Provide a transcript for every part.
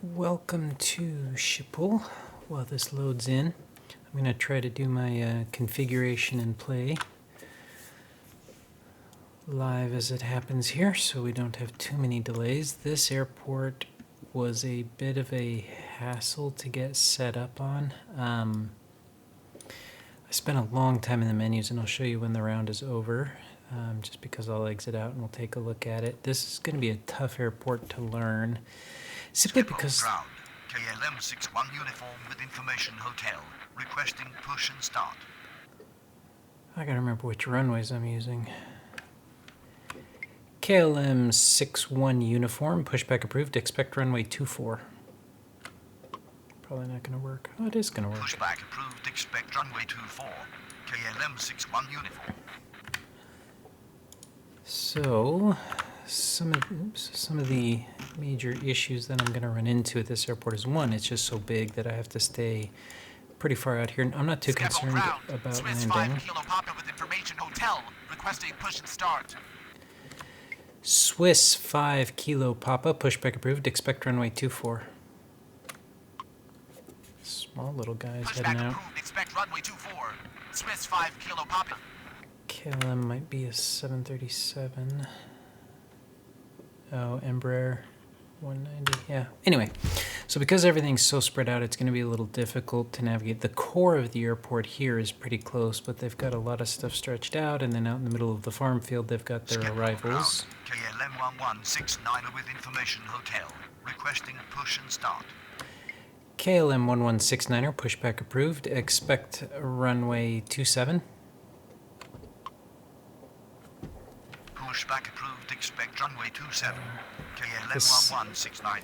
Welcome to Schiphol. While this loads in, I'm going to try to do my configuration and play live as it happens here so we don't have too many delays. This airport was a bit of a hassle to get set up on. I spent a long time in the menus, and I'll show you when the round is over, just because I'll exit out and we'll take a look at it. This is going to be a tough airport to learn, simply because... Ground. KLM 61 uniform with information hotel. Requesting push and start. I gotta remember which runways I'm using. KLM 61 uniform, pushback approved, expect runway 24. Probably not gonna work. Oh, it is gonna work. Pushback approved, expect runway 24. KLM 61 uniform. So, some of the major issues that I'm gonna run into at this airport is, one, it's just so big that I have to stay pretty far out here. I'm not too concerned about Swiss landing. 5 Kilo Papa with information hotel. Requesting push and start. Swiss 5 Kilo Papa, pushback approved, expect runway 24. Small little guys Pushback heading out. approved, expect runway 24. Swiss 5 Kilo Papa. KLM might be a 737. Oh, Embraer 190. Yeah. Anyway, so because everything's so spread out, it's going to be a little difficult to navigate. The core of the airport here is pretty close, but they've got a lot of stuff stretched out, and then out in the middle of the farm field, they've got their arrivals. KLM 1169 with information hotel. Requesting push and start. KLM 1169er, pushback approved. Expect runway 27. Pushback approved, expect runway 27. KLM This- 1169.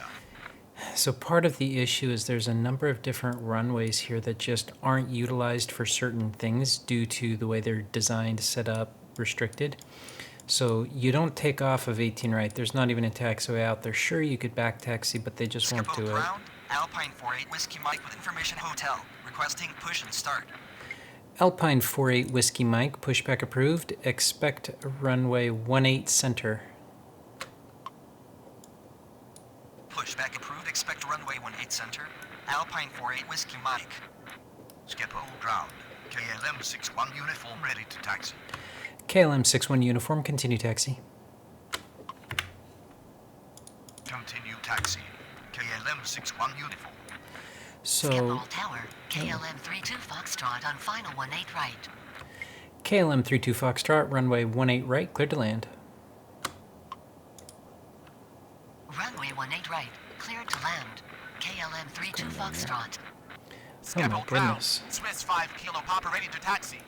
So part of the issue is there's a number of different runways here that just aren't utilized for certain things due to the way they're designed, set up, restricted. So you don't take off of 18 right. There's not even a taxiway out there. Sure, you could back taxi, but they just won't do it. Ground, Alpine 48 Whiskey Mike with information hotel. Requesting push and start. Alpine 48 Whiskey Mike, pushback approved. Expect runway 18 center. Pushback approved. Expect runway 18 center. Alpine 48 Whiskey Mike. Skip all ground. KLM 61 uniform ready to taxi. KLM 61 uniform, continue taxi. Continue taxi. KLM 61 uniform. So Schiphol Tower, KLM 32 Foxtrot on final 18 right. KLM 32 Foxtrot, runway 18 right, cleared to land. Runway 18 right, cleared to land. KLM 32 Foxtrot. Oh my goodness. Swiss 5 Kilo Papa ready to taxi.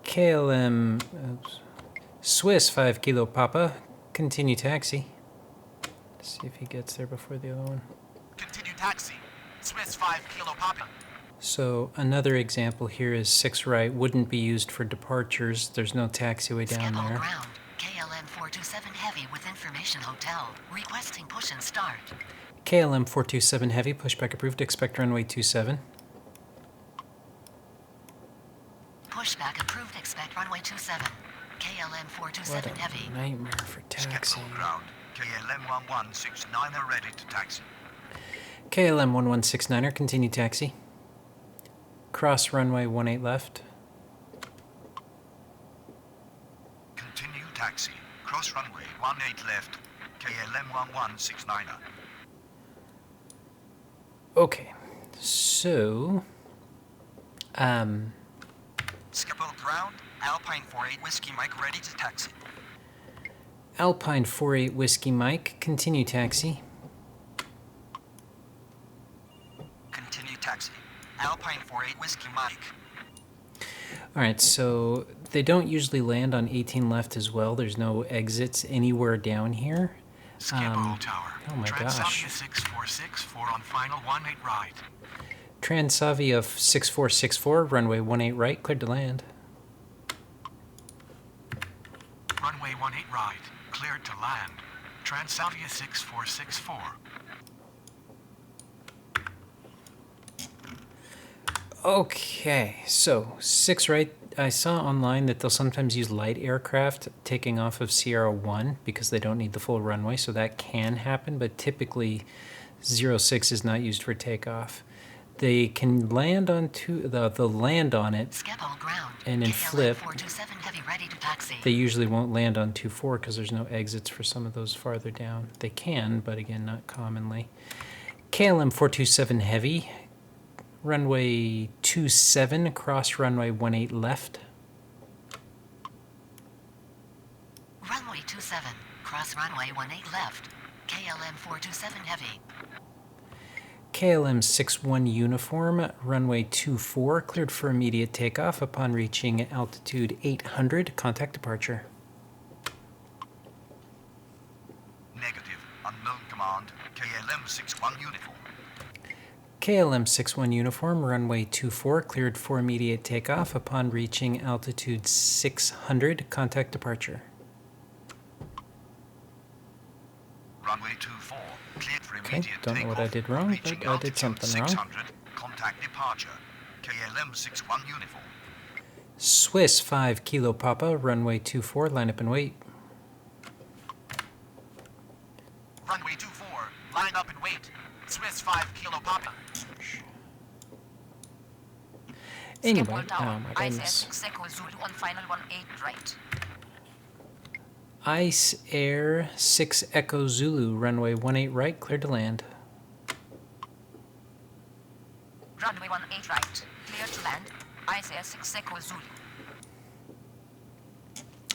KLM Swiss 5 Kilo Papa, continue taxi. Let's see if he gets there before the other one. Continue taxi. Swiss 5 Kilo Papa. So another example here is 6 right, wouldn't be used for departures. There's no taxiway down Schiphol there. ground, KLM 427 Heavy with information hotel. Requesting push and start. KLM 427 Heavy, pushback approved, expect runway 27. Pushback approved, expect runway 27. KLM What 427 Heavy. a nightmare for taxi. Skip all ground. KLM 1169 are ready to taxi. KLM 1169er, continue taxi. Cross runway 18 left. Continue taxi. Cross runway 18 left. KLM 1169. Okay, so, Schiphol ground, Alpine 48 Whiskey Mike ready to taxi. Alpine 48 Whiskey Mike, continue taxi. Continue taxi. Alpine 48 Whiskey Mike. All right, so they don't usually land on 18 left as well. There's no exits anywhere down here. Schiphol Tower. Oh my gosh. 6464 on final 18 right. Transavia 6464, runway 18 right, cleared to land. Runway 18 right. Cleared to land. Transavia 6464. Okay, so 6 right, I saw online that they'll sometimes use light aircraft taking off of Sierra 1 because they don't need the full runway, so that can happen, but typically 06 is not used for takeoff. They can land on they'll land on it, Skip all ground. and then KLM flip. 427 Heavy ready to taxi. They usually won't land on 24 because there's no exits for some of those farther down. They can, but again, not commonly. KLM 427 Heavy, runway 27, cross runway 18 left. Runway 27, cross runway 18 left. KLM 427 Heavy. KLM 61 Uniform, runway 24, cleared for immediate takeoff upon reaching altitude 800, contact departure. Negative. Unknown command. KLM 61 uniform. KLM 61 Uniform, runway 24, cleared for immediate takeoff upon reaching altitude 600, contact departure. Runway 24. Cleared for Okay, immediate don't know takeoff. what I did wrong, Reaching but I did altitude something wrong. 600. Contact departure. KLM 61 uniform. Swiss 5 Kilo Papa, runway 24, line up and wait. Runway 24, line up and wait. Swiss 5 Kilo Papa. Anyway, Skip oh Tower. my ICS goodness. 6 Echo Zulu on final 18 right. Ice Air 6 Echo Zulu, runway 18 right, cleared to land. Runway 18 right. Clear to land. ICS 6 Echo Zulu.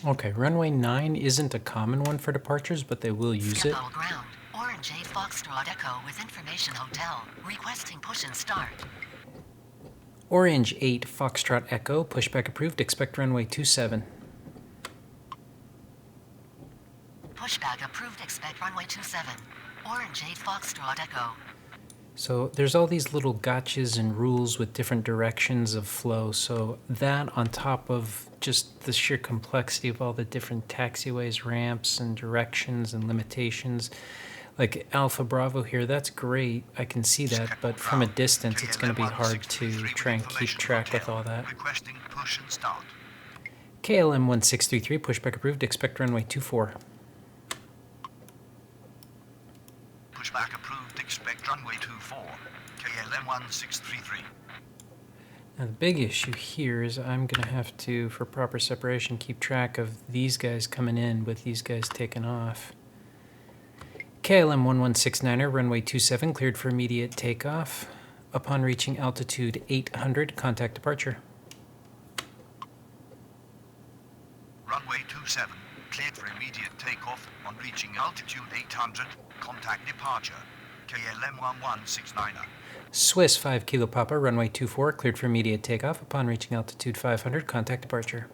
Okay, runway 9 isn't a common one for departures, but they will use Skip it. all ground. Orange 8 Foxtrot Echo with information hotel. Requesting push and start. Orange 8 Foxtrot Echo, pushback approved, expect runway 27. Pushback approved. Expect runway 27. Orange 8 Foxtrot Echo. So there's all these little gotchas and rules with different directions of flow. So that on top of just the sheer complexity of all the different taxiways, ramps, and directions and limitations. Like Alpha Bravo here, that's great. I can see that, but from a distance, it's going to be hard to try and keep track with all that. Requesting push and start. KLM 1633, pushback approved, expect runway 24. Pushback approved. Expect runway 24. KLM 1633. Now the big issue here is I'm going to have to, for proper separation, keep track of these guys coming in with these guys taking off. KLM 1169er, runway 27, cleared for immediate takeoff. Upon reaching altitude 800, contact departure. Runway 27. Cleared for immediate takeoff. On reaching altitude 800. Contact departure. KLM 1169er. Swiss 5 Kilo Papa, runway 24, cleared for immediate takeoff. Upon reaching altitude 500, contact departure.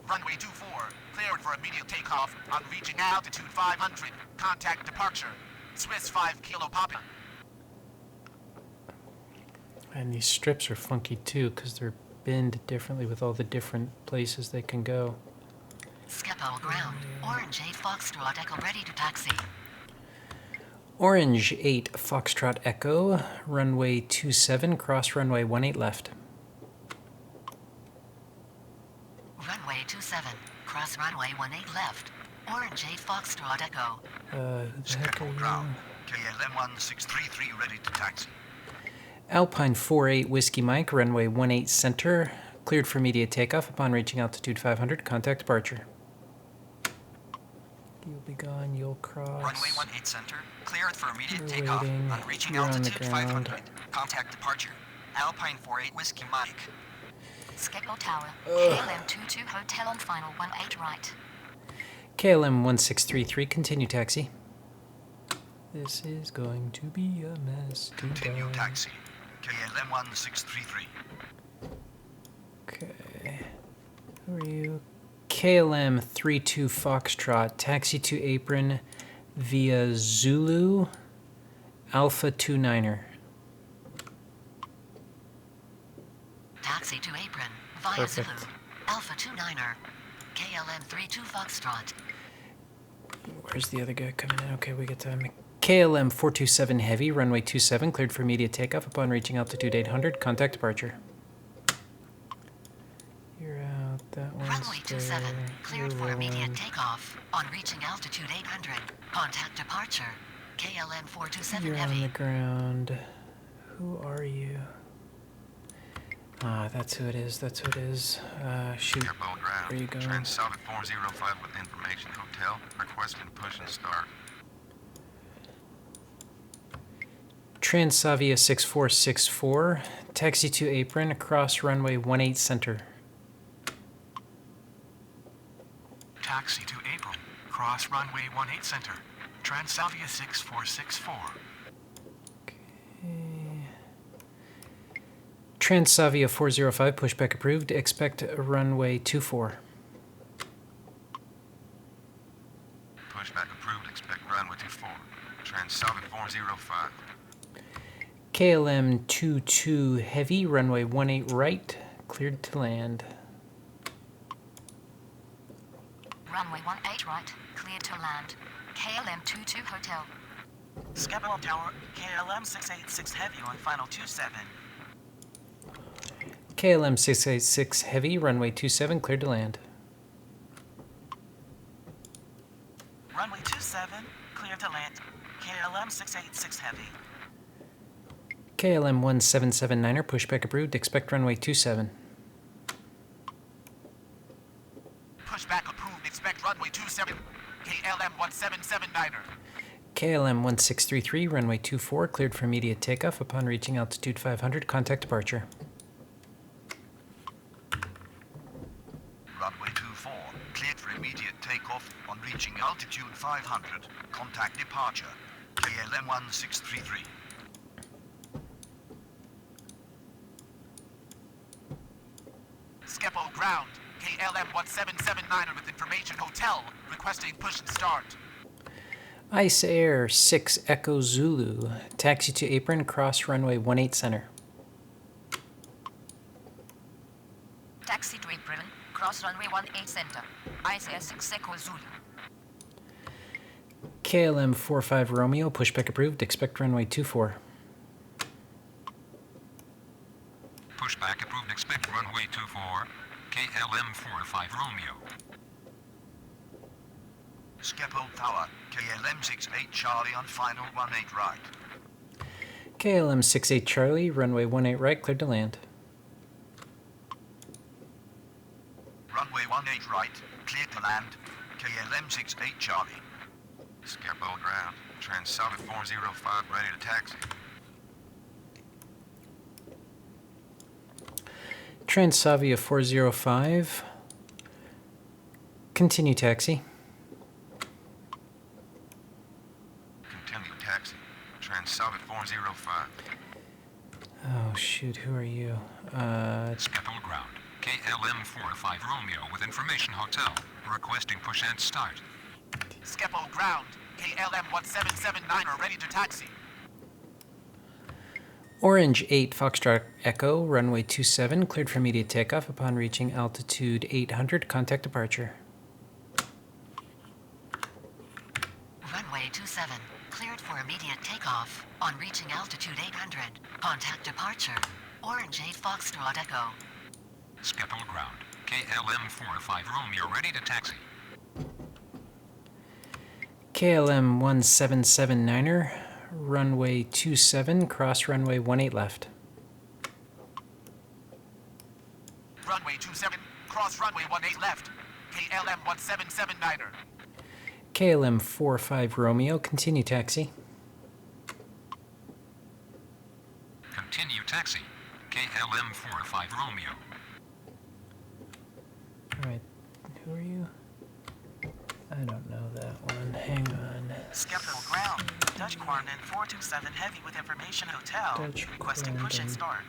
Runway 24, cleared for immediate takeoff on reaching altitude 500. Contact departure. Swiss 5 Kilo Papa. And these strips are funky too because they're binned differently with all the different places they can go. Skip all ground. Orange 8 Foxtrot Echo ready to taxi. Orange 8 Foxtrot Echo, runway 27, cross runway 18 left. Runway 27, cross runway 18 left. Orange 8 Foxtrot Echo. Who the heck Skip are all you? ground. KLM 1633 ready to taxi. Alpine 48 Whiskey Mike, runway 18 center, cleared for immediate takeoff. Upon reaching altitude 500, contact departure. You'll be gone, you'll cross. Runway 18 center, cleared for immediate We're takeoff waiting. on reaching You're on the altitude ground. 500. Contact departure. Alpine 48 Whiskey Mike. Skip Tower. KLM 22 Hotel on final 18 right. KLM 1633, continue taxi. This is going to be a mess. Continue Goodbye. taxi. KLM 1633. Okay. Who are you? KLM 32 Foxtrot, taxi to apron via Zulu Alpha 29er. Taxi to apron via Perfect. Zulu. Alpha 29er. KLM 32 Foxtrot. Where's the other guy coming in? Okay, we get time. KLM 427 Heavy, runway 27, cleared for immediate takeoff upon reaching altitude 800, contact departure. Runway 27, cleared for immediate takeoff. On reaching altitude 800, contact departure. KLM 427 You're Heavy. on the ground. Who are you? Ah, that's who it is. That's who it is. Shoot. Airboat ground. Where you going? Trans-South 405 with information hotel. Requesting push and start. Transavia 6464, taxi to apron, across runway 18 center. Taxi to apron. Cross runway 18 center. Transavia 6464. Transavia 405, pushback approved, expect runway 24. Pushback approved. Expect runway 24. Trans-South 405. KLM 22 heavy, runway 18 right, cleared to land. Runway 18 right, cleared to land. KLM 22 Hotel. Scapa Tower, KLM 686 Heavy on final 27. KLM 686 heavy, runway 27, cleared to land. Runway 27, clear to land. KLM 686 Heavy. KLM 1779er, pushback approved, expect runway 27. Pushback approved. Expect runway 27. KLM 1779er. KLM 1633, runway 24, cleared for immediate takeoff upon reaching altitude 500, contact departure. Runway 24, cleared for immediate takeoff on reaching altitude 500. Contact departure. KLM 1633. Skepo ground. KLM 1779er with information hotel. Requesting push and start. Ice Air 6 Echo Zulu, taxi to apron, cross runway 18 center. Taxi to apron. Cross runway 18 center. ICS 6 Echo Zulu. KLM 45 Romeo, pushback approved, expect runway 24. Pushback approved. Expect runway 24. KLM 45 Romeo. Skepo Tower, KLM 68 Charlie on final 18 right. KLM 68 Charlie, runway 18 right, cleared to land. Runway 18 right, cleared to land. KLM 68 Charlie. Skepo ground. Trans-South 405 ready to taxi. Transavia 405, continue taxi. Continue taxi. Trans-South 405. Oh shoot, who are you? Skeppel ground. KLM 45 Romeo with information hotel. Requesting push and start. Skepo ground. KLM 1779er ready to taxi. Orange 8 Foxtrot Echo, runway 27, cleared for immediate takeoff upon reaching altitude 800, contact departure. Runway 27, cleared for immediate takeoff. On reaching altitude 800, contact departure. Orange 8 Foxtrot Echo. Skeppel ground. KLM 45 Romeo ready to taxi. KLM 1779er, runway 27, cross runway 18 left. Runway 27, cross runway 18 left. KLM 1779er. KLM 45 Romeo, continue taxi. Continue taxi. KLM 45 Romeo. Alright, who are you? I don't know that one. Hang on. Skepo ground. Dutch Quarantine 427 Heavy with information hotel. Dutch Requesting push and Quarantine. start.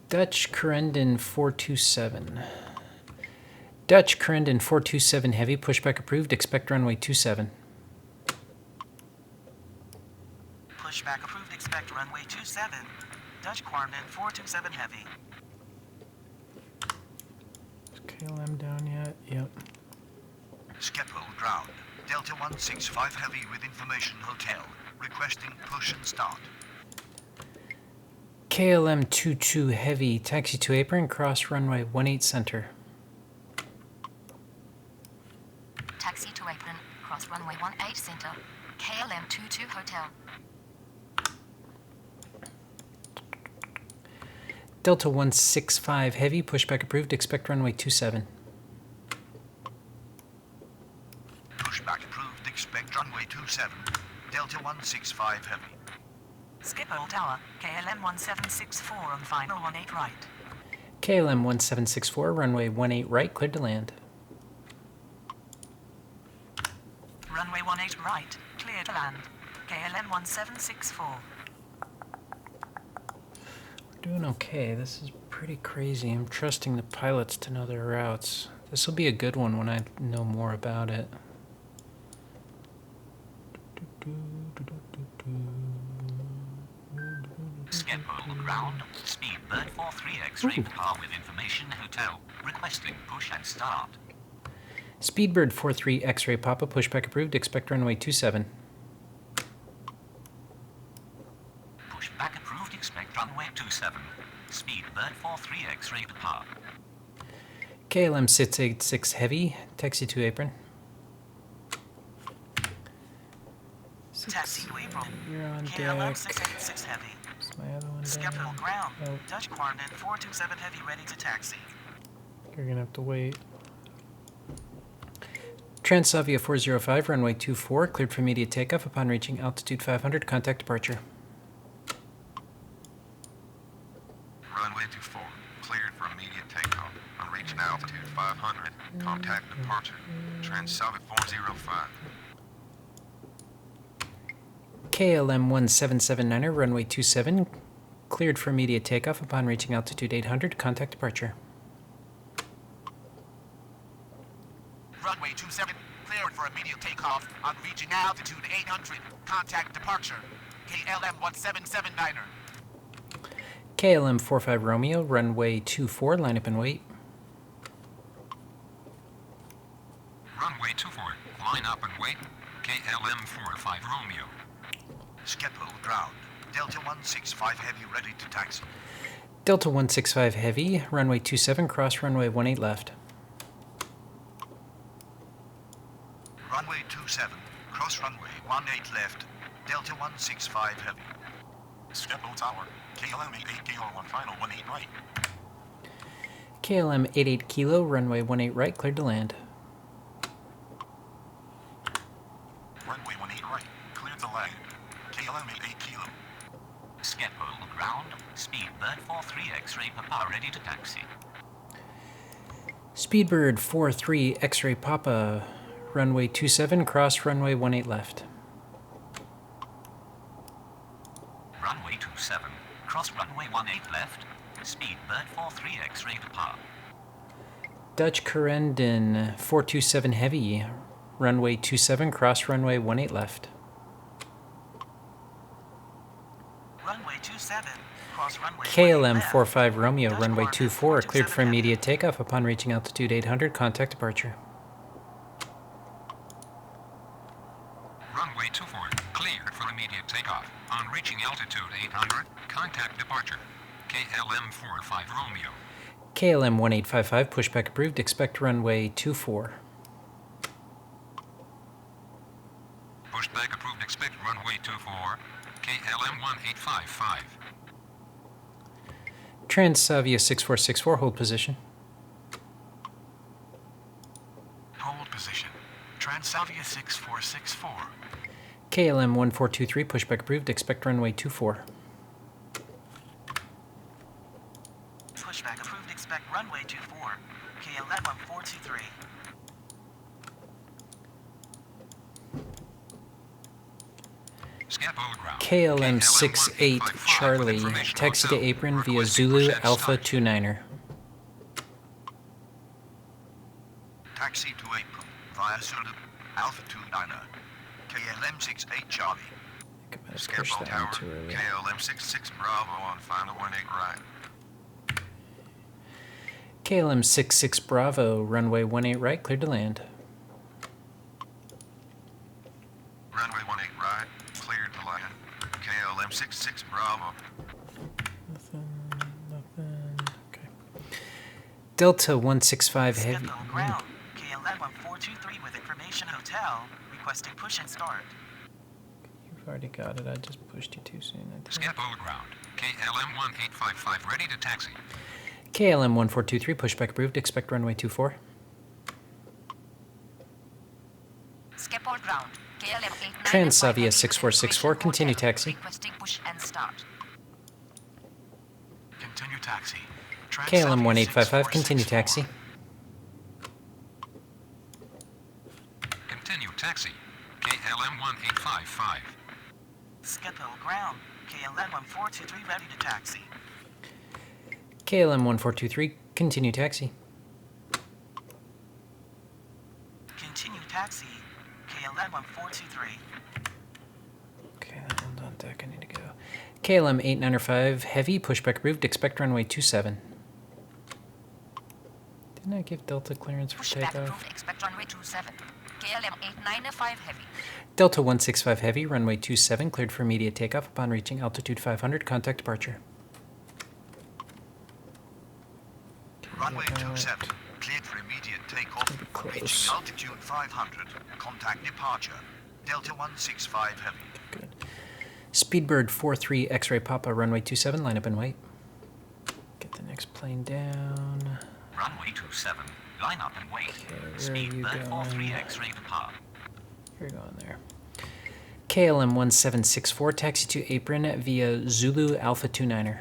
Dutch Corendon 427. Dutch Corendon 427 heavy, pushback approved, expect runway 27. Pushback approved. Expect runway 27. Dutch Quarantine 427 Heavy. Is KLM down yet? Yep. Skepo ground. Delta 165 Heavy with information hotel. Requesting push and start. KLM 22 heavy, taxi to apron, cross runway 18 center. apron, cross runway 18 center, KLM 22 Hotel. Delta 165 Heavy, pushback approved, expect runway 27. Pushback approved, expect runway 27. Delta 165 Heavy. Schiphol Tower, KLM 1764 on final 18 right. KLM 1764, runway 18 right, cleared to land. Runway 18 right, clear to land. KLM 1764. We're doing okay. This is pretty crazy. I'm trusting the pilots to know their routes. This will be a good one when I know more about it. Schiphol ground, speed bird 43 X-ray par with information hotel, requesting push and start. Speedbird 43 X-ray Papa, pushback approved, expect runway 27. Pushback approved, expect runway 27. Speed bird 43 X-ray depart. KLM 686 Heavy, taxi to apron. Taxi to apron. You're on KLM deck. 686 Heavy. Is my other one Schiphol down? ground, Nope. Dutch Quarantine 427 Heavy ready to taxi. You're gonna have to wait. Transavia 405, runway 24, cleared for immediate takeoff upon reaching altitude 500, contact departure. Runway 24, cleared for immediate takeoff. On reaching altitude 500, contact departure. Transavia 405. KLM 1779er, runway 27, cleared for immediate takeoff upon reaching altitude 800, contact departure. Runway 27, cleared for immediate takeoff on reaching altitude 800. Contact departure. KLM 1779er. KLM 45 Romeo, runway 24, line up and wait. Runway 24, line up and wait. KLM 45 Romeo. Schiphol ground. Delta 165 Heavy ready to taxi. Delta 165 Heavy, runway 27, cross runway 18 left. Runway 27, cross runway 18 left. Delta 165 Heavy. Schiphol Tower, KLM 88 Kilo on final 18 right. KLM 88 Kilo, runway 18 right, cleared to land. Runway 18 right, cleared to land. KLM 88 Kilo. Schiphol ground, speed bird 43 X-ray papa ready to taxi. Speedbird 43 X-ray Papa, runway 27, cross runway 18 left. Runway 27, cross runway 18 left. Speed bird 43 X-ray depart. Dutch Corendon 427 Heavy, runway 27, cross runway 18 left. Runway 27, cross runway 18 KLM left. 45 Romeo, Dutch runway Quarantine 24, cleared for 427 immediate takeoff upon reaching altitude 800, contact departure. Runway 24, cleared for immediate takeoff. On reaching altitude 800, contact departure. KLM 45 Romeo. KLM 1855, pushback approved, expect runway 24. Pushback approved, expect runway 24. KLM 1855. Transavia 6464, hold position. Hold position. Transavia 6464. KLM 1423, pushback approved, expect runway 24. Pushback approved, expect runway 24. KLM 1423. Schiphol ground. KLM 68 Charlie, taxi to apron via Zulu Alpha 29er. Taxi to apron via Zulu Alpha 29er. KLM 68 Charlie. I might have pushed Schiphol that Tower, one too early. KLM 66 Bravo on final 18 right. KLM 66 Bravo, runway 18 right, cleared to land. Runway 18 right, cleared to land. KLM 66 Bravo. Nothing. Okay. Delta 165 Heavy. Schiphol ground, KLM 1423. 423 with information hotel, requesting push and start. You've already got it. I just pushed you too soon. I think. Skip old ground. KLM 1855 ready to taxi. KLM 1423, pushback approved. Expect runway 24. Skip all ground. KLM 89. Transavia 6464, continue taxi. Requesting push and start. Continue taxi. KLM 1855, continue taxi. Continue taxi. KLM 1855. Skip-O ground. KLM 1423 ready to taxi. KLM 1423, continue taxi. Continue taxi. KLM 1423. Okay, that one's on deck. I need to go. KLM 895, heavy, pushback approved. Expect runway 27. Didn't I give Delta clearance for Pushback takeoff? approved. Expect runway 27. KLM 895 heavy. Delta 165 heavy, runway 27, cleared for immediate takeoff. Upon reaching altitude 500, contact departure. Runway 27, cleared for immediate takeoff. On reaching altitude 500, contact departure. Delta 165 heavy. Good. Speedbird 43 X-ray Papa, runway 27, line up and wait. Get the next plane down. Runway 27, line up and wait. Okay, where are Speed you bird going? 43 X-ray depart. You're going there. KLM 1764, taxi to apron via Zulu Alpha 29er.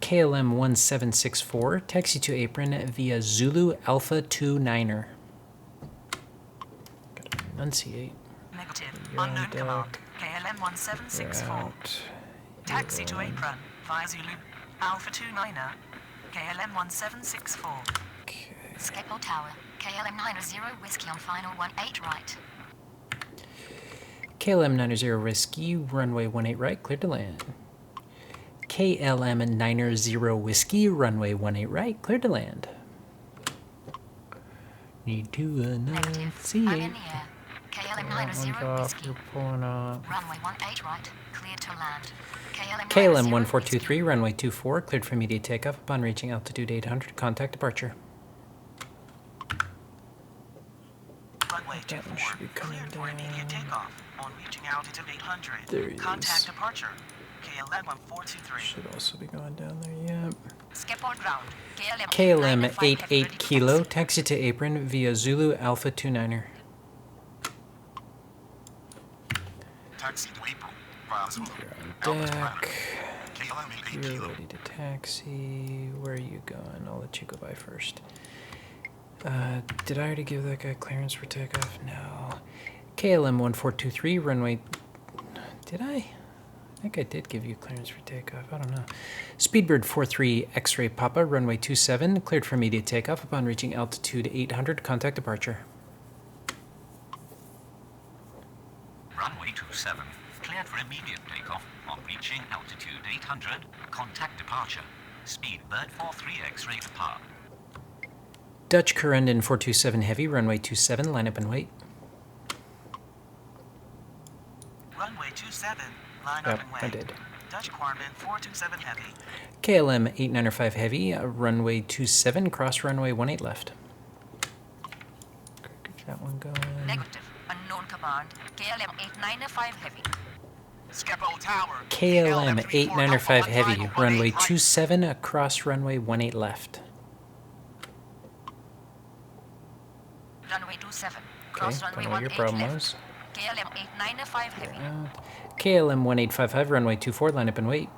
KLM 1764, taxi to apron via Zulu Alpha 29er. Gotta enunciate. Negative. You're on Unknown command. deck. KLM 1764. Out. Taxi to You're on. apron. Via Zulu. Alpha 29er. KLM 1764. Okay. Skip-O Tower. KLM 90 Whiskey on final 18 right. KLM 90 Whiskey, runway 18 right, cleared to land. KLM 90 Whiskey, runway 18 right, cleared to land. Need to Negative. I'm in enunciate. the air. KLM That 90 one's off, Whiskey. you're pulling up. Runway 18 right. Cleared to land. KLM 1423, runway 24, cleared for immediate takeoff. Upon reaching altitude 800, contact departure. Runway That one 24. should be coming Cleared for immediate down. takeoff. On reaching altitude 800. There he Contact is. departure. KLM 1423. Should also be going down there, yep. Skip all ground. KLM 895 heavy, 88 ready to Kilo, taxi. taxi to apron via Zulu Alpha 29er. Taxi to April. Via Zulu. You're on Alpha deck. KLM 88 You're Kilo. ready to taxi. Where are you going? I'll let you go by first. Did I already give that guy clearance for takeoff? No. KLM 1423, runway... Did I? I think I did give you clearance for takeoff. I don't know. Speedbird 43 X-ray Papa, runway 27, cleared for immediate takeoff. Upon reaching altitude 800, contact departure. Runway 27, cleared for immediate takeoff. On reaching altitude 800, contact departure. Speed bird 43 X-ray depart. Dutch Corendon 427 Heavy, runway 27, line up and wait. Runway 27. Line Yep, up and wait. I did. Dutch Quarantine 427 heavy. KLM 895 Heavy, runway 27, cross runway 18 left. Get that one going. Negative. Unknown command. KLM 895 heavy. Skip-O Tower. KLM 895 Heavy, final runway 18 right. 27, across runway 18 left. Runway 27. Okay, Cross don't runway know what your 18 problem left. was. KLM 895 heavy. KLM 1855, runway 24, line up and wait.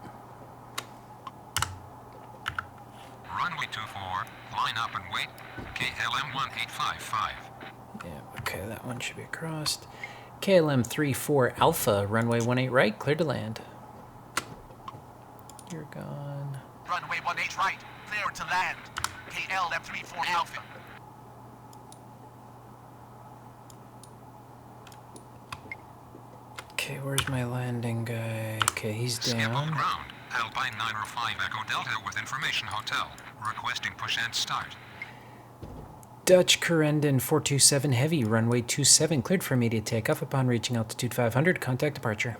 Runway 24, line up and wait. KLM 1855. Yeah, okay, that one should be crossed. KLM 34 Alpha, runway 18 right, cleared to land. You're gone. Runway 18 right. Clear to land. KLM 34 Alpha. Okay, where's my landing guy? Okay, he's Skip on down. ground. Alpine 905 Echo Delta with information hotel. Requesting push and start. Dutch Corendon 427 Heavy, runway 27, cleared for immediate takeoff. Upon reaching altitude 500, contact departure.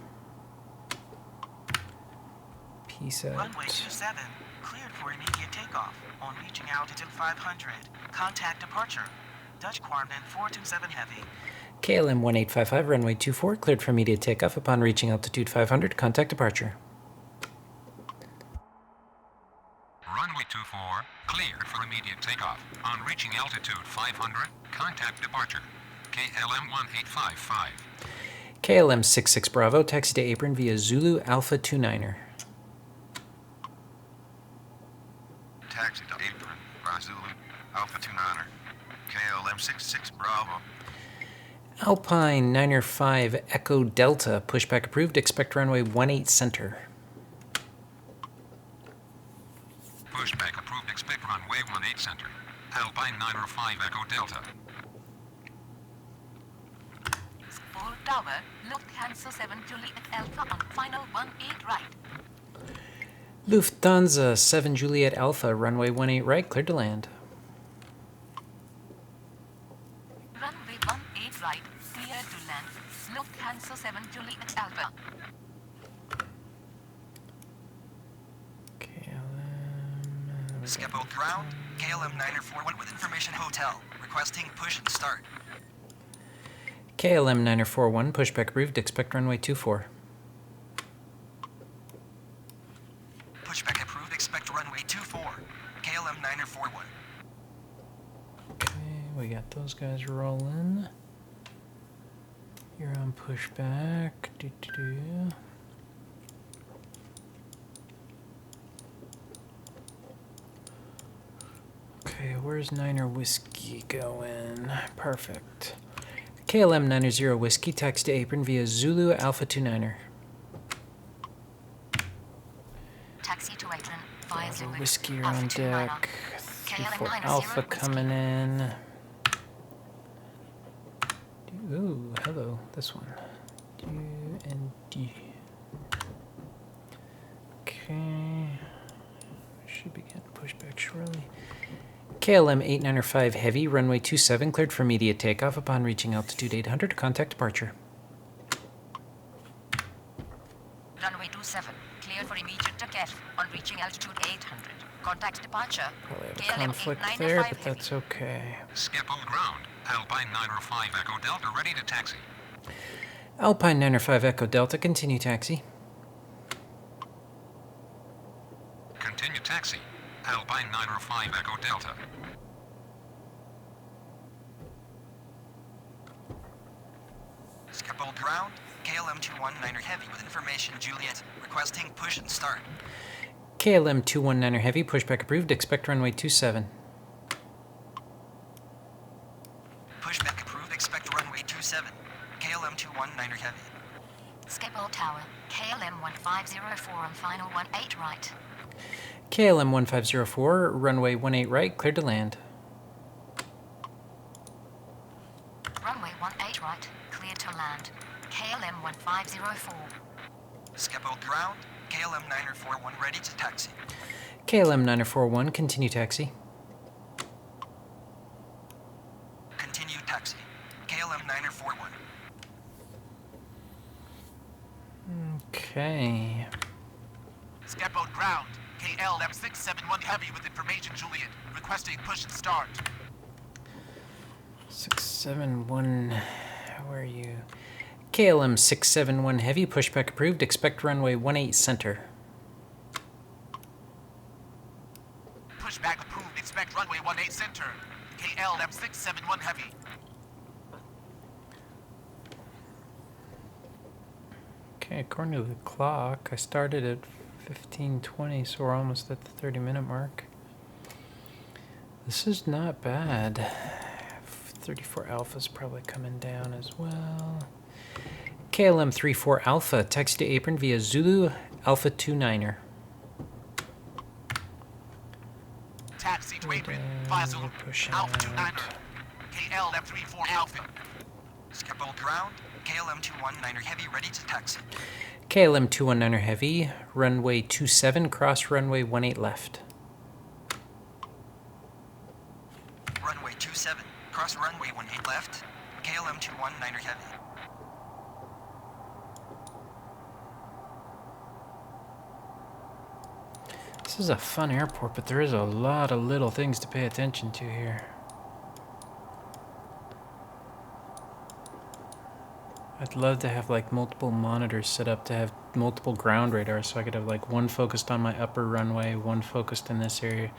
Peace out. Runway 27. Cleared for immediate takeoff. takeoff. On reaching altitude 500, contact departure. Dutch Quarantine 427 Heavy. KLM 1855, runway 24, cleared for immediate takeoff upon reaching altitude 500. Contact departure. Runway 24, cleared for immediate takeoff. On reaching altitude 500, contact departure. KLM 1855. KLM 66 Bravo, taxi to apron via Zulu Alpha 29er. Taxi to apron, Zulu, Alpha 29er. KLM 66 Bravo. Alpine 9er 5 Echo Delta, pushback approved. Expect runway 18 center. Pushback approved, expect runway 18 center. Alpine 905 Echo Delta. Full tower, Lufthansa 7 Juliet Alpha on final 18 right. Lufthansa 7 Juliet Alpha, runway 18 right, cleared to land. Runway 18 right, clear to land. Lufthansa 7 Juliet Alpha. Skip old ground, KLM 941 with information hotel, requesting push and start. KLM 941, pushback approved. Expect runway 24. Pushback approved, expect runway 24. KLM 941. Okay, we got those guys rolling. You're on pushback. Doo-doo-doo. Okay, where's Niner Whiskey going? Perfect. KLM 90 Whiskey, taxi to apron via Zulu Alpha 29er. Taxi to apron via Zulu Whiskey Alpha on 29er. deck. KLM 34 90 Alpha Whiskey. coming in. Ooh, hello, this one. D and D. Okay. Should be getting pushed back shortly. KLM 895 Heavy, runway 27, cleared for immediate takeoff upon reaching altitude 800. Contact departure. Runway 27, cleared for immediate takeoff on reaching altitude 800. Contact departure. Probably have a KLM conflict 895 there, but Heavy. that's okay. Skip old ground, Alpine 905 Echo Delta ready to taxi. Alpine 905 Echo Delta, continue taxi. Continue taxi, Alpine 905 Echo Delta. Skip old ground, KLM 219er heavy with information Juliet, requesting push and start. KLM 219er Heavy, pushback approved. Expect runway 27. Pushback approved, expect runway 27. KLM 219er heavy. Skipple Tower, KLM 1504 on final 18 right. KLM 1504, runway 18 right, cleared to land. Runway 18 right, clear to land. KLM 1504. Skip old ground, KLM 941 ready to taxi. KLM 941, continue taxi. Continue taxi. KLM 941. Okay. Skip old ground, KLM 671 heavy with information Juliet, requesting push and start. 671, where are you? KLM 671 Heavy, pushback approved. Expect runway 18 center. Pushback approved, expect runway 18 center. KLM 671 heavy. Okay, according to the clock, I started at 15:20, so we're almost at the 30-minute mark. This is not bad. 34 Alpha's probably coming down as well. KLM 34 Alpha, taxi to apron via Zulu Alpha 29er. Taxi to apron, via Zulu, Push Alpha out. 29er. KLM 34 Alpha. Skip old ground, KLM 219er heavy ready to taxi. KLM 219er Heavy, runway 27, cross runway 18 left. Runway 27, cross runway 18 left. KLM 219er heavy. This This is a fun airport, but there is a lot of little things to pay attention to here. I'd love to have like multiple monitors set up to have multiple ground radars, so I could have like one focused on my upper runway, one focused in this area.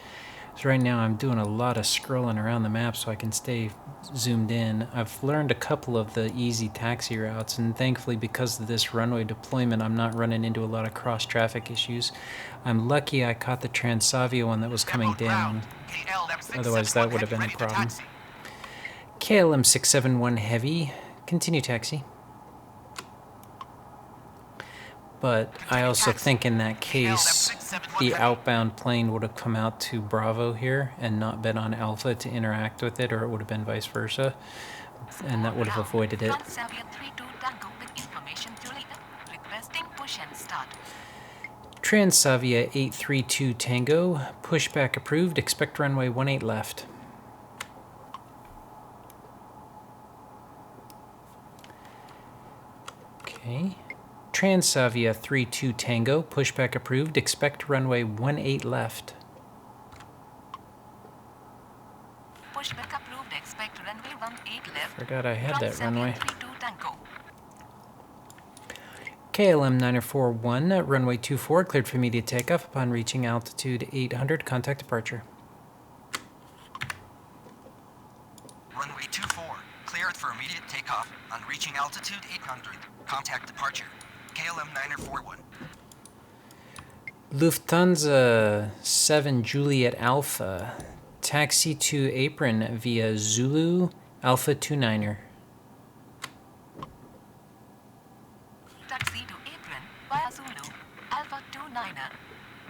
So right now I'm doing a lot of scrolling around the map so I can stay zoomed in. I've learned a couple of the easy taxi routes, and thankfully because of this runway deployment I'm not running into a lot of cross traffic issues. I'm lucky I caught the Transavia one that was coming down. Otherwise that would have been a problem. KLM 671 Heavy, continue taxi. But I also think in that case, the outbound plane would have come out to Bravo here and not been on Alpha to interact with it, or it would have been vice versa, and that would have avoided it. Transavia 832 Tango, pushback approved, expect runway 18 left. Okay. Transavia 32 Tango, pushback approved, expect runway 18 left. Pushback approved, expect runway 18 left. Forgot I had that runway. 32 Tango. KLM 941, runway 24, cleared for immediate takeoff upon reaching altitude 800, contact departure. Runway 24, cleared for immediate takeoff on reaching altitude 800. Contact departure. KLM 941. Lufthansa 7 Juliet Alpha, taxi to apron via Zulu Alpha 29er. Taxi to apron via Zulu Alpha 29er.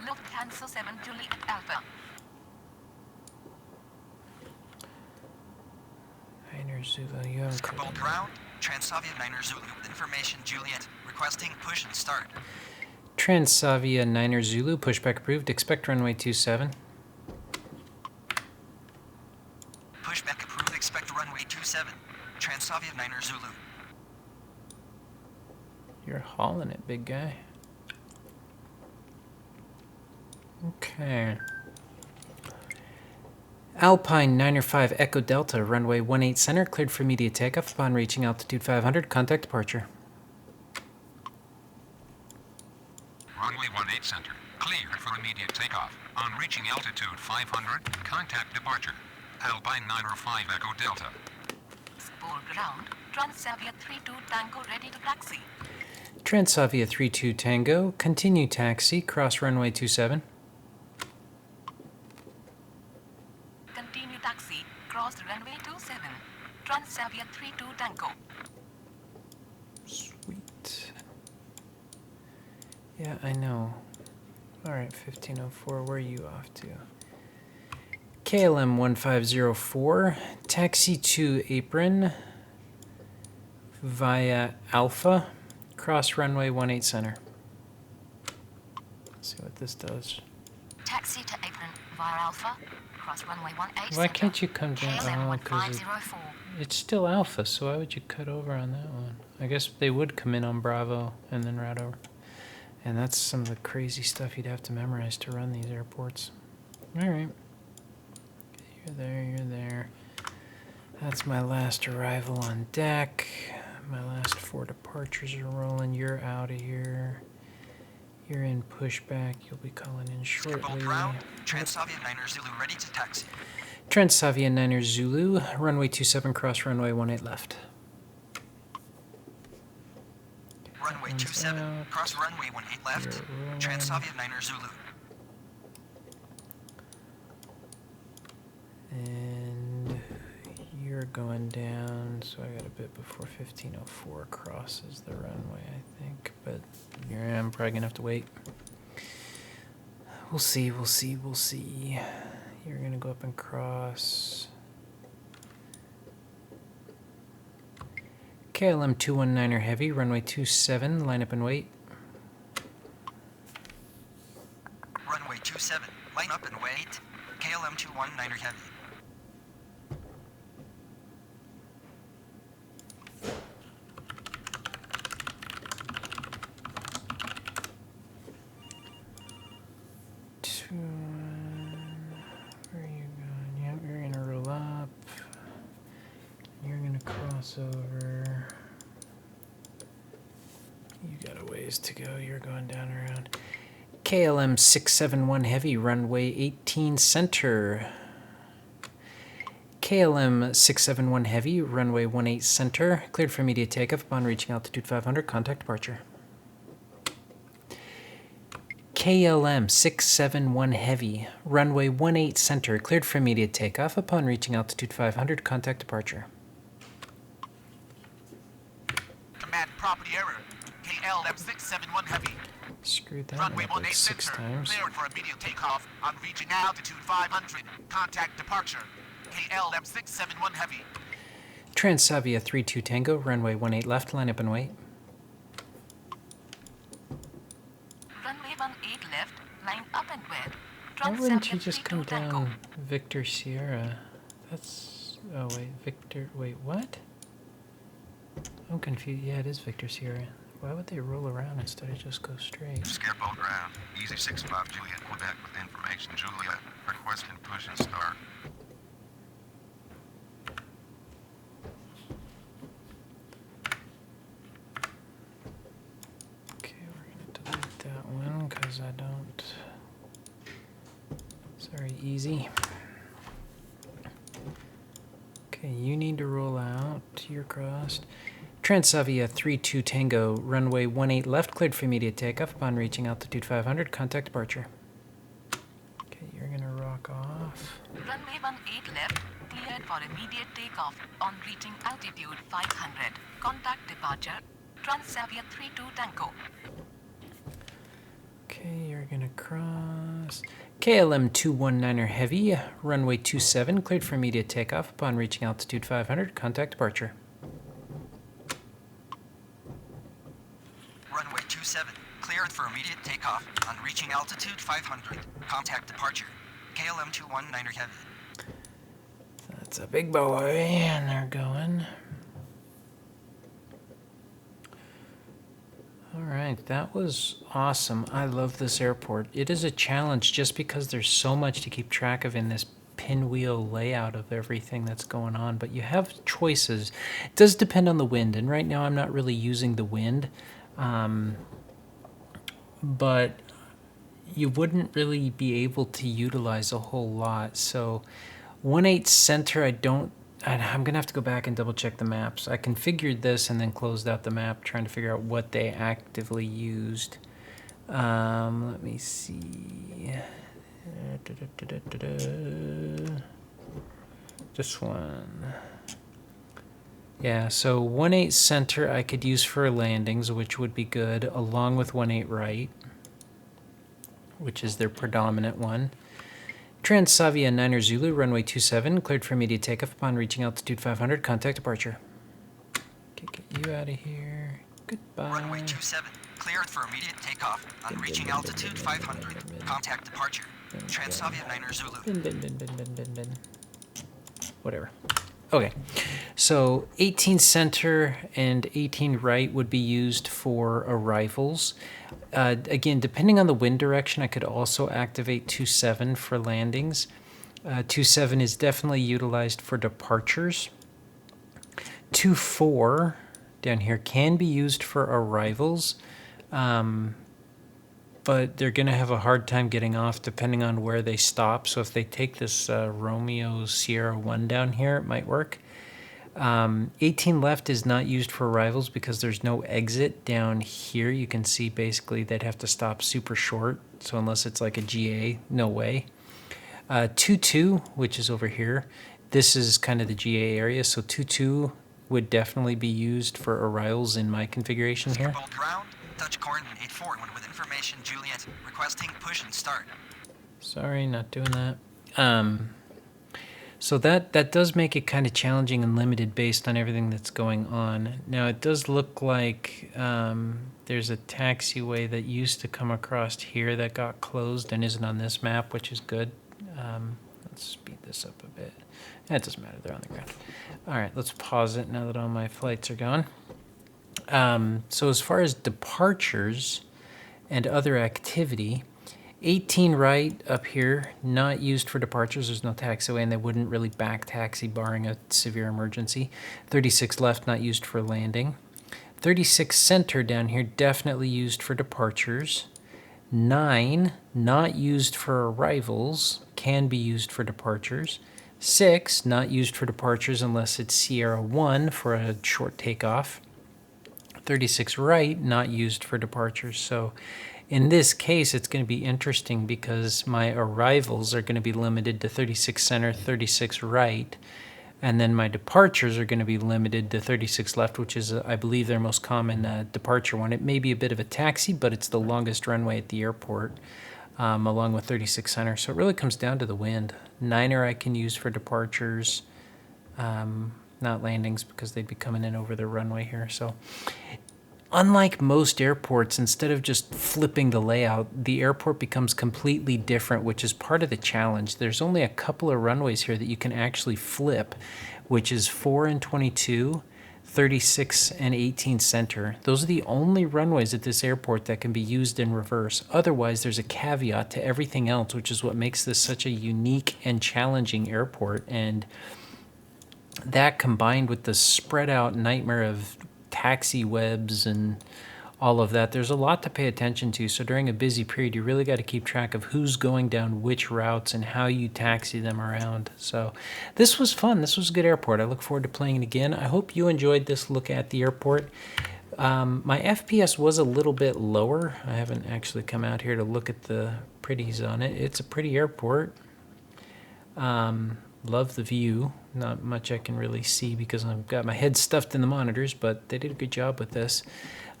Lufthansa 7 Juliet Alpha. Niner Zulu, you have Scribble ground. Transavia 9er Zulu with information Juliet. Requesting push and start. Transavia 9er Zulu, pushback approved, expect runway 27. Pushback approved, expect runway 27. Transavia 9er Zulu. You're hauling it, big guy. Okay. Alpine 905 Echo Delta, runway 18 center, cleared for immediate takeoff upon reaching altitude 500, contact departure. Runway 18 center, cleared for immediate takeoff. On reaching altitude 500, contact departure. Alpine 905 Echo Delta. Spool ground. Transavia 32 Tango ready to taxi. Transavia 32 Tango, continue taxi, cross runway 27. Continue taxi. Cross runway 27. Transavia 32 Tango. Sweet. Yeah, I know. Alright, 1504, where are you off to? KLM 1504, taxi to apron via Alpha, cross runway 18 center. Let's see what this does. Taxi to apron via Alpha. Cross runway 18. Why can't you come down? KLM Oh, because 1504. it's still Alpha, so why would you cut over on that one? I guess they would come in on Bravo and then route over. And that's some of the crazy stuff you'd have to memorize to run these airports. Alright. You're there, you're there. That's my last arrival on deck. My last 4 departures are rolling. You're out of here. You're in pushback. You'll be calling in shortly. Scribble ground. Transavia 9er Zulu ready to taxi. Transavia 9er Zulu, runway 27, cross runway 18 left. Runway 27, cross runway 18 left. Transavia 9er Zulu. And you're going down, so I got a bit before 1504 crosses the runway, I think. But here I am, probably gonna have to wait. We'll see, we'll see, we'll see. You're gonna go up and cross. KLM 219er Heavy, runway 27, line up and wait. Runway 27, line up and wait. KLM 219er Heavy. over. You got a ways to go. You're going down around. KLM 671 Heavy, runway 18 center. KLM 671 Heavy, runway 18 center. Cleared for immediate takeoff upon reaching altitude 500. Contact departure. KLM 671 Heavy, runway 18 center. Cleared for immediate takeoff upon reaching altitude 500. Contact departure. Command property error. KLM 671 Heavy. Screwed that Runway up like 18 6 center. times. Cleared for immediate takeoff on reaching altitude 500. Contact departure. KLM 671 Heavy. Transavia 32 Tango, runway 18 left, line up and wait. Runway 18 left, line up and wait. Why wouldn't you Transavia just 32 come Tango. down Victor Sierra? That's... oh wait, Victor... wait, what? I'm confused. Yeah, it is Victor Sierra. Why would they roll around instead of just go straight? Scareboat ground. Easy 65 Juliet, Quebec with information. Juliet, requesting push and start. Okay, we're gonna delete that one because I don't... Sorry, easy. Okay, you need to roll out. You're crossed. Transavia 32 Tango, runway 18 left, cleared for immediate takeoff upon reaching altitude 500. Contact departure. Okay, you're gonna rock off. Runway 18 left, cleared for immediate takeoff on reaching altitude 500. Contact departure. Transavia 32 Tango. Okay, you're gonna cross. KLM 219er Heavy, runway 27, cleared for immediate takeoff upon reaching altitude 500. Contact departure. Runway 27, cleared for immediate takeoff on reaching altitude 500. Contact departure. KLM 219er Heavy. That's a big boy, and they're going. All right, that was awesome. I love this airport. It is a challenge just because there's so much to keep track of in this pinwheel layout of everything that's going on, but you have choices. It does depend on the wind, and right now I'm not really using the wind, but you wouldn't really be able to utilize a whole lot. So 18 center, I'm gonna have to go back and double check the maps. I configured this and then closed out the map trying to figure out what they actively used. Let me see. This one. Yeah, so 18 center I could use for landings, which would be good, along with 18 right, which is their predominant one. Transavia 9er Zulu, runway 27, cleared for immediate takeoff upon reaching altitude 500. Contact departure. Okay, get you out of here. Goodbye. Runway 27, cleared for immediate takeoff on reaching altitude 500. Contact departure. Transavia 9er Zulu. Whatever. Okay, so 18 center and 18 right would be used for arrivals. Again, depending on the wind direction, I could also activate 27 for landings. 27 is definitely utilized for departures. 24 down here can be used for arrivals, but they're going to have a hard time getting off depending on where they stop. So if they take this Romeo Sierra 1 down here, it might work. 18 left is not used for arrivals because there's no exit down here. You can see basically they'd have to stop super short. So unless it's like a GA, no way. 22, which is over here, this is kind of the GA area. So 22 would definitely be used for arrivals in my configuration here. Scareboat ground, touch coordinate 84 with information Juliet, requesting push and start. Sorry, not doing that. So that does make it kind of challenging and limited based on everything that's going on. Now, it does look like there's a taxiway that used to come across here that got closed and isn't on this map, which is good. Let's speed this up a bit. It doesn't matter, they're on the ground. All right, let's pause it now that all my flights are gone. So as far as departures and other activity, 18 right up here, not used for departures. There's no taxiway, and they wouldn't really back taxi barring a severe emergency. 36 left, not used for landing. 36 center down here, definitely used for departures. 9, not used for arrivals, can be used for departures. 6, not used for departures unless it's Sierra 1 for a short takeoff. 36 right, not used for departures. So in this case, it's going to be interesting because my arrivals are going to be limited to 36 center, 36 right, and then my departures are going to be limited to 36 left, which is, I believe, their most common departure one. It may be a bit of a taxi, but it's the longest runway at the airport, along with 36 center. So it really comes down to the wind. 9er I can use for departures, not landings because they'd be coming in over the runway here. So unlike most airports, instead of just flipping the layout, the airport becomes completely different, which is part of the challenge. There's only a couple of runways here that you can actually flip, which is 4 and 22, 36 and 18 center. Those are the only runways at this airport that can be used in reverse. Otherwise, there's a caveat to everything else, which is what makes this such a unique and challenging airport. And that combined with the spread out nightmare of taxi webs and all of that, there's a lot to pay attention to. So during a busy period, you really got to keep track of who's going down which routes and how you taxi them around. So this was fun. This was a good airport. I look forward to playing it again. I hope you enjoyed this look at the airport. My FPS was a little bit lower. I haven't actually come out here to look at the pretties on it. It's a pretty airport. Love the view. Not much I can really see because I've got my head stuffed in the monitors, but they did a good job with this.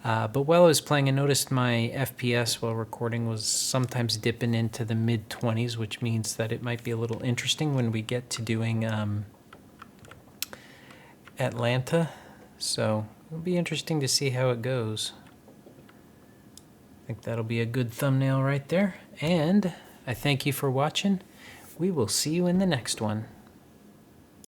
But while I was playing, I noticed my FPS while recording was sometimes dipping into the mid-20s, which means that it might be a little interesting when we get to doing Atlanta. So it'll be interesting to see how it goes. I think that'll be a good thumbnail right there. And I thank you for watching. We will see you in the next one.